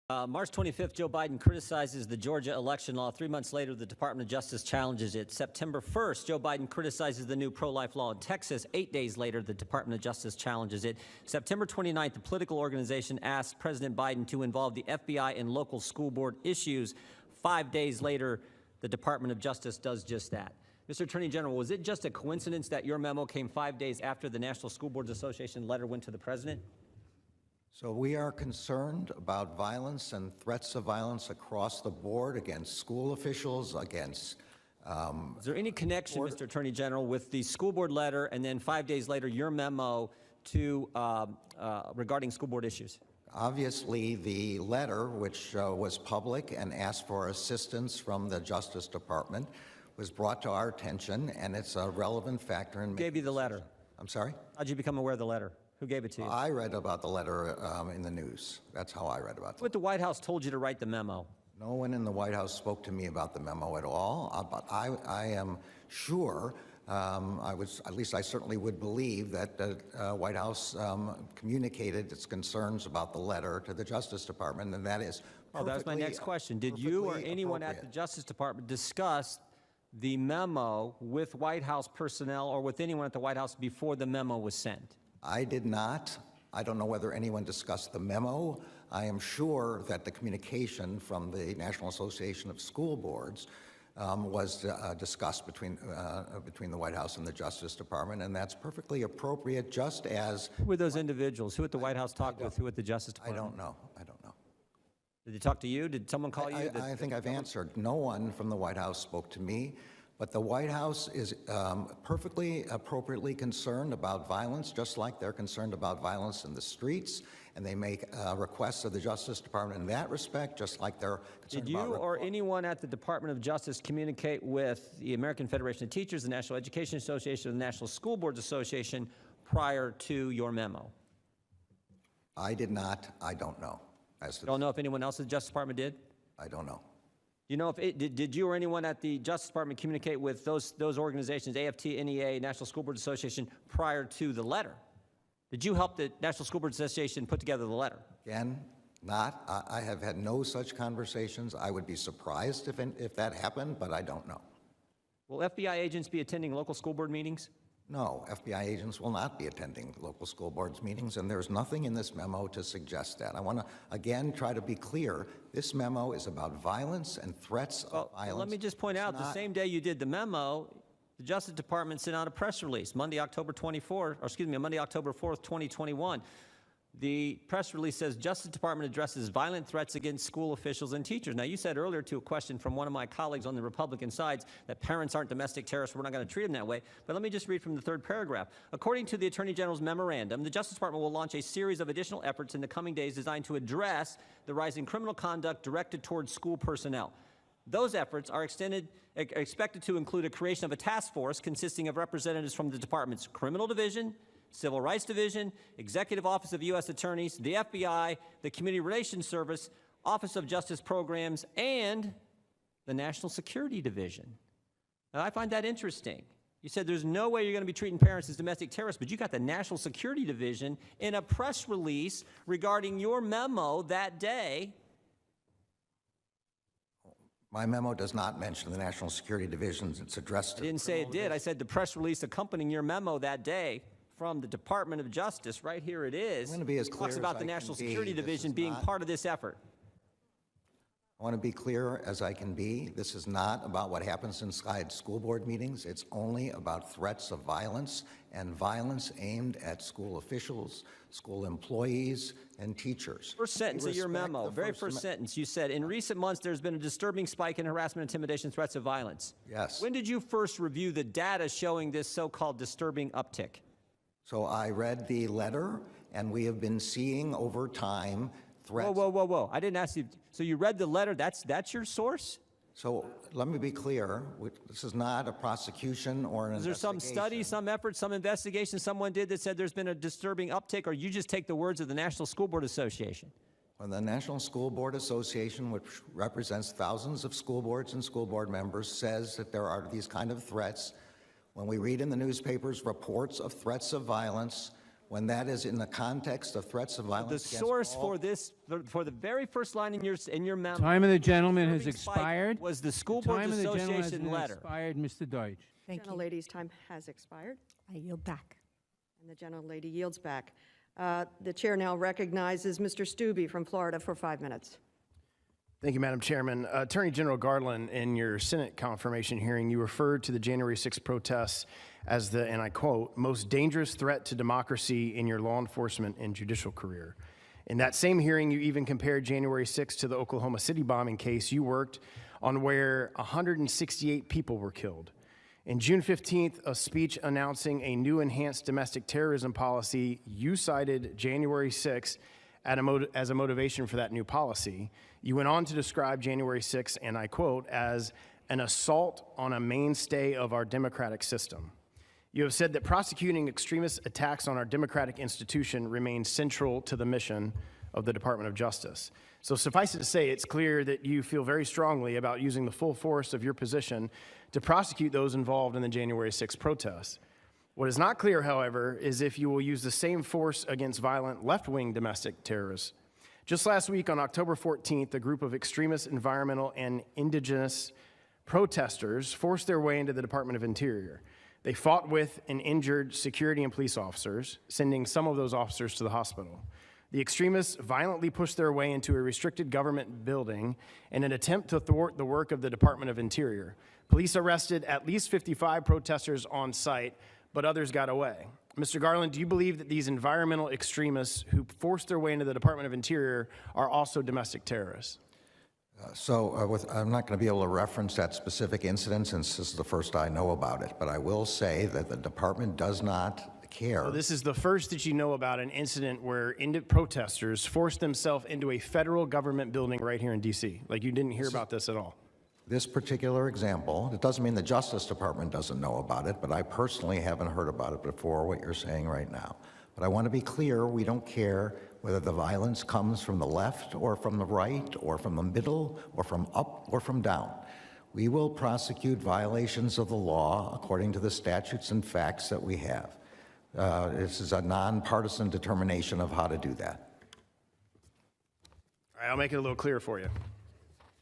March 25th, Joe Biden criticizes the Georgia election law. 3 months later, the Department of Justice challenges it. September 1st, Joe Biden criticizes the new pro-life law in Texas. 8 days later, the Department of Justice challenges it. September 29th, the political organization asked President Biden to involve the FBI in local school board issues. 5 days later, the Department of Justice does just that. Mr. Attorney General, was it just a coincidence that your memo came 5 days after the National School Boards Association letter went to the president? So we are concerned about violence and threats of violence across the board against school officials, against Is there any connection, Mr. Attorney General, with the school board letter and then 5 days later your memo to regarding school board issues? Obviously, the letter, which was public and asked for assistance from the Justice Department, was brought to our attention, and it's a relevant factor in. Who gave you the letter? I'm sorry? How'd you become aware of the letter? Who gave it to you? I read about the letter in the news. That's how I read about it. What the White House told you to write the memo? No one in the White House spoke to me about the memo at all, but I am sure, at least I certainly would believe that the White House communicated its concerns about the letter to the Justice Department, and that is perfectly, that was my next question. Did you or anyone at the Justice Department discuss the memo with White House personnel or with anyone at the White House before the memo was sent? I did not. I don't know whether anyone discussed the memo. I am sure that the communication from the National Association of School Boards was discussed between the White House and the Justice Department, and that's perfectly appropriate, just as— Who were those individuals? Who at the White House talked with? Who at the Justice Department? I don't know. I don't know. Did they talk to you? Did someone call you? I think I've answered. No one from the White House spoke to me. But the White House is perfectly appropriately concerned about violence, just like they're concerned about violence in the streets, and they make requests of the Justice Department in that respect, just like they're concerned Did you or anyone at the Department of Justice communicate with the American Federation of Teachers, the National Education Association, the National School Boards Association prior to your memo? I did not. I don't know. You don't know if anyone else at the Justice Department did? I don't know. You know, did you or anyone at the Justice Department communicate with those organizations, AFT, NEA, National School Boards Association, prior to the letter? Did you help the National School Boards Association put together the letter? Again, not. I have had no such conversations. I would be surprised if that happened, but I don't know. Will FBI agents be attending local school board meetings? No, FBI agents will not be attending local school boards meetings, and there's nothing in this memo to suggest that. I want to, again, try to be clear. This memo is about violence and threats of violence. Let me just point out, the same day you did the memo, the Justice Department sent out a press release, Monday, October 4th, 2021. The press release says, Justice Department addresses violent threats against school officials and teachers. Now, you said earlier to a question from one of my colleagues on the Republican side that parents aren't domestic terrorists, we're not going to treat them that way. But let me just read from the third paragraph. According to the Attorney General's memorandum, the Justice Department will launch a series of additional efforts in the coming days designed to address the rising criminal conduct directed towards school personnel. Those efforts are expected to include a creation of a task force consisting of representatives from the Department's Criminal Division, Civil Rights Division, Executive Office of U.S. Attorneys, the FBI, the Community Relations Service, Office of Justice Programs, and the National Security Division. Now, I find that interesting. You said there's no way you're going to be treating parents as domestic terrorists, but you got the National Security Division in a press release regarding your memo that day. My memo does not mention the National Security Division. It's addressed to— I didn't say it did. I said the press release accompanying your memo that day from the Department of Justice, right here it is, I'm going to be as clear talks about the National Security Division being part of this effort. I want to be clear as I can be. This is not about what happens inside school board meetings. It's only about threats of violence and violence aimed at school officials, school employees, and teachers. First sentence of your memo, very first sentence, you said, in recent months there's been a disturbing spike in harassment, intimidation, threats of violence. Yes. When did you first review the data showing this so-called disturbing uptick? So I read the letter, and we have been seeing over time threats. Whoa. I didn't ask you. So you read the letter. That's your source? So let me be clear. This is not a prosecution or an investigation. Is there some study, some effort, some investigation someone did that said there's been a disturbing uptick, or you just take the words of the National School Board Association? Well, the National School Board Association, which represents thousands of school boards and school board members, says that there are these kind of threats. When we read in the newspapers reports of threats of violence, when that is in the context of threats of violence The against source all- for this, for the very first line in your memo. Time of the gentleman has disturbing spike expired. Was the School The Boards time of the gentleman has Association been letter. expired, Mr. Deutsch. Thank you. Gentlelady's time has expired, I yield back. and the gentlelady yields back. The chair now recognizes Mr. Stubbe from Florida for 5 minutes. Thank you, Madam Chairman. Attorney General Garland, in your Senate confirmation hearing, you referred to the January 6th protests as the, and I quote, most dangerous threat to democracy in your law enforcement and judicial career. In that same hearing, you even compared January 6th to the Oklahoma City bombing case you worked on, where 168 people were killed. In June 15th, a speech announcing a new enhanced domestic terrorism policy, you cited January 6th as a motivation for that new policy. You went on to describe January 6th, and I quote, as an assault on a mainstay of our democratic system. You have said that prosecuting extremist attacks on our democratic institution remains central to the mission of the Department of Justice. So suffice it to say, it's clear that you feel very strongly about using the full force of your position to prosecute those involved in the January 6th protests. What is not clear, however, is if you will use the same force against violent left-wing domestic terrorists. Just last week, on October 14th, a group of extremist environmental and indigenous protesters forced their way into the Department of Interior. They fought with and injured security and police officers, sending some of those officers to the hospital. The extremists violently pushed their way into a restricted government building in an attempt to thwart the work of the Department of Interior. Police arrested at least 55 protesters on site, but others got away. Mr. Garland, do you believe that these environmental extremists who forced their way into the Department of Interior are also domestic terrorists? I'm not going to be able to reference that specific incident since this is the first I know about it, but I will say that the department does not care. So this is the first that you know about an incident where protesters forced themselves into a federal government building right here in D.C. Like you didn't hear about this at all? This particular example, it doesn't mean the Justice Department doesn't know about it, but I personally haven't heard about it before, what you're saying right now. But I want to be clear, we don't care whether the violence comes from the left or from the right or from the middle or from up or from down. We will prosecute violations of the law according to the statutes and facts that we have. This is a nonpartisan determination of how to do that. All right, I'll make it a little clearer for you.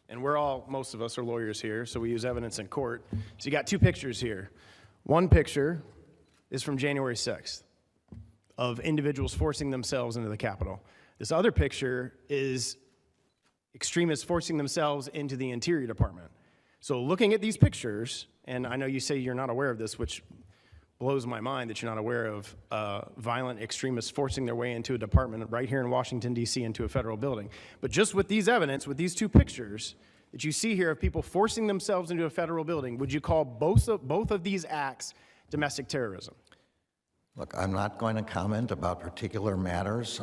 And most of us are lawyers here, so we use evidence in court. So you got two pictures here. One picture is from January 6th of individuals forcing themselves into the Capitol. This other picture is extremists forcing themselves into the Interior Department. So looking at these pictures, and I know you say you're not aware of this, which blows my mind that you're not aware of violent extremists forcing their way into a department right here in Washington, D.C., into a federal building. But just with these evidence, with these two pictures that you see here of people forcing themselves into a federal building, would you call both of these acts domestic terrorism? Look, I'm not going to comment about particular matters.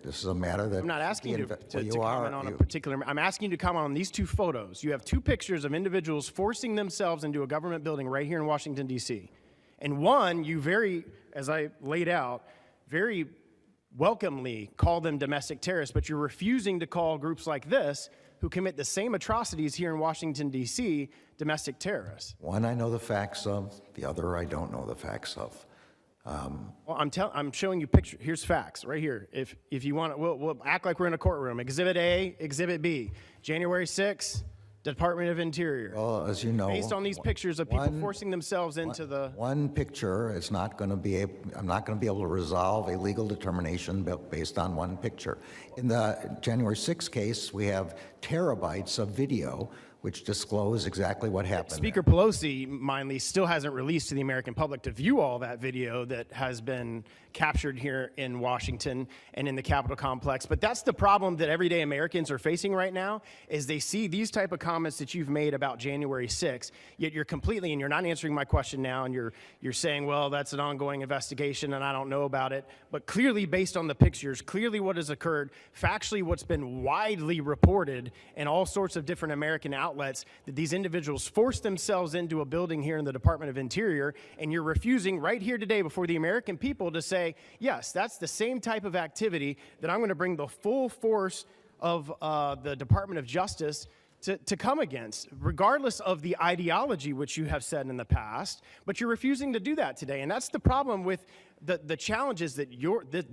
This is a matter that... I'm not asking you to Well, comment on a particular... I'm asking you to comment on these two photos. You have two pictures of individuals forcing themselves into a government building right here in Washington, D.C. And one, you as I laid out, very welcomely call them domestic terrorists, but you're refusing to call groups like this, who commit the same atrocities here in Washington, D.C., domestic terrorists. One I know the facts of, the other I don't know the facts of. Well, I'm showing you pictures. Here's facts right here. If you want, we'll act like we're in a courtroom. Exhibit A, Exhibit B. January 6th, Department of Interior. Well, as you know, based on these pictures of people forcing themselves into the... One picture is not going to be I'm not going to be able to resolve a legal determination based on one picture. In the January 6th case, we have terabytes of video which disclose exactly what happened. Speaker Pelosi, mindly, still hasn't released to the American public to view all that video that has been captured here in Washington and in the Capitol complex. But that's the problem that everyday Americans are facing right now, is they see these type of comments that you've made about January 6th, yet you're completely, and you're not answering my question now, and you're saying, well, that's an ongoing investigation and I don't know about it. But clearly, based on the pictures, clearly what has occurred, factually what's been widely reported in all sorts of different American outlets, that these individuals forced themselves into a building here in the Department of Interior, and you're refusing right here today before the American people to say, yes, that's the same type of activity that I'm going to bring the full force of the Department of Justice to come against, regardless of the ideology which you have said in the past, but you're refusing to do that today. And that's the problem with the challenges that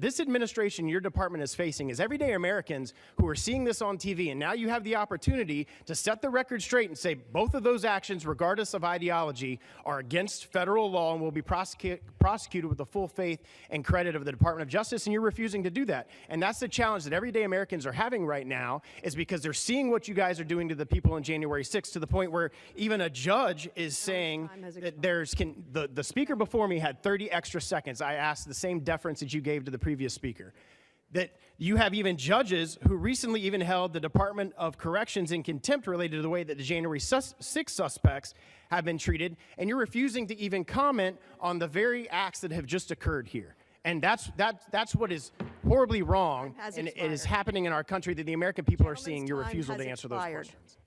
this administration, your department is facing is everyday Americans who are seeing this on TV, and now you have the opportunity to set the record straight and say both of those actions, regardless of ideology, are against federal law and will be prosecuted with the full faith and credit of the Department of Justice, and you're refusing to do that. And that's the challenge that everyday Americans are having right now, is because they're seeing what you guys are doing to the people on January 6th, to the point where even a judge is saying that the speaker before me had 30 extra seconds. I asked the same deference that you gave to the previous speaker. That you have even judges who recently even held the Department of Corrections in contempt related to the way that the January 6 suspects have been treated, and you're refusing to even comment on the very acts that have just occurred here. And that's what is horribly wrong, and it is happening in our country, that the American people are seeing your refusal to answer those questions.